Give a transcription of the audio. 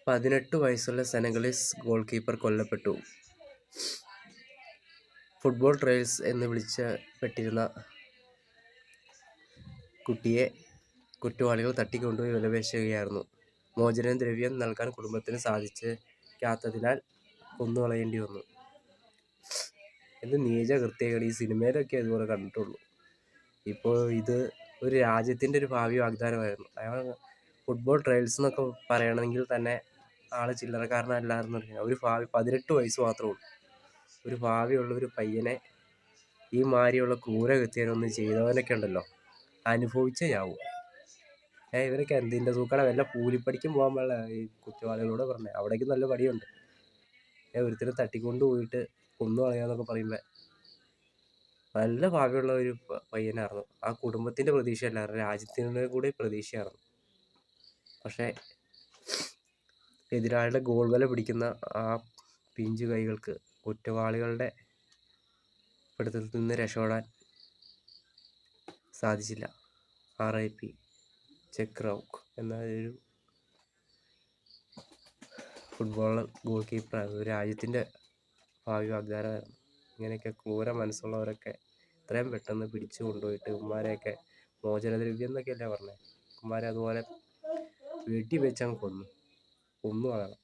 18 വയസ്സുള്ള Senegalese goal keeper കൊല്ലപ്പെട്ടു. Football trials എന്ന് വിളിക്കപ്പെട്ടിരുന്ന കുട്ടിയെ കുറ്റവാളികൾ തട്ടിക്കൊണ്ടുപോയി വിലപേശുകയായിരുന്നു. മോചനദ്രവ്യം നൽകാൻ കുടുംബത്തിന് സാധിക്കാത്തതിനാൽ കൊന്നുകളയേണ്ടി വന്നു. എന്ത് നീചകൃത്യങ്ങൾ! ഈ സിനിമയിലൊക്കെ അതുപോലെ കണ്ടിട്ടുള്ളൂ. ഇപ്പോൾ ഇത് ഒരു രാജ്യത്തിൻ്റെ ഒരു ഭാവി വാഗ്ദാനമായിരുന്നു. അയാൾ ഫുട്ബോൾ ട്രയൽസ് എന്നൊക്കെ പറയണമെങ്കിൽ തന്നെ ആൾ ചില്ലറക്കാരനല്ലായിരുന്നു. ഒരു ഭാവി 18 വയസ്സ് മാത്രമേ ഉള്ളൂ. ഒരു ഭാവിയുള്ള ഒരു പയ്യനെ ഈ മാതിരിയുള്ള ക്രൂരകൃത്യങ്ങളൊന്നും ചെയ്തവനൊക്കെ ഉണ്ടല്ലോ, അനുഭവിച്ചേ ആവും. ഇവരൊക്കെ എന്തിൻ്റെ സൂക്കട? വല്ല കൂലിപ്പണിക്കും പോകാൻ പാടില്ല ഈ കുറ്റവാളികളോട് പറഞ്ഞത്. അവിടേക്ക് നല്ല പണിയുണ്ട്. ഒരുത്തരം തട്ടിക്കൊണ്ട് പോയിട്ട് കൊന്നു കളയാന്നൊക്കെ പറയുമ്പോൾ നല്ല ഭാവിയുള്ള ഒരു പയ്യനായിരുന്നു. ആ കുടുംബത്തിൻ്റെ പ്രതീക്ഷയല്ലായിരുന്നു, രാജ്യത്തിൻ്റെ കൂടെ പ്രതീക്ഷയായിരുന്നു. പക്ഷേ എതിരാളിയുടെ ഗോൾ വല പിടിക്കുന്ന ആ പിഞ്ചു കൈകൾക്ക് കുറ്റവാളികളുടെ പിടുത്തത്തിൽ നിന്ന് രക്ഷപ്പെടാൻ സാധിച്ചില്ല. RIP ചെക്ക് റൗക്ക് എന്ന ഒരു ഫുട്ബോളർ ഗോൾ കീപ്പറായിരുന്നു. രാജ്യത്തിൻ്റെ ഭാവി വാഗ്ദാനമായിരുന്നു. ഇങ്ങനെയൊക്കെ ക്രൂര മനസ്സുള്ളവരൊക്കെ എത്രയും പെട്ടെന്ന് പിടിച്ചു കൊണ്ടുപോയിട്ട് ഉമ്മാരെയൊക്കെ മോചനദ്രവ്യം എന്നൊക്കെയല്ലേ പറഞ്ഞത്, ഉമ്മാരെ അതുപോലെ വെടി വെച്ചങ്ങ് കൊന്നു കളയണം.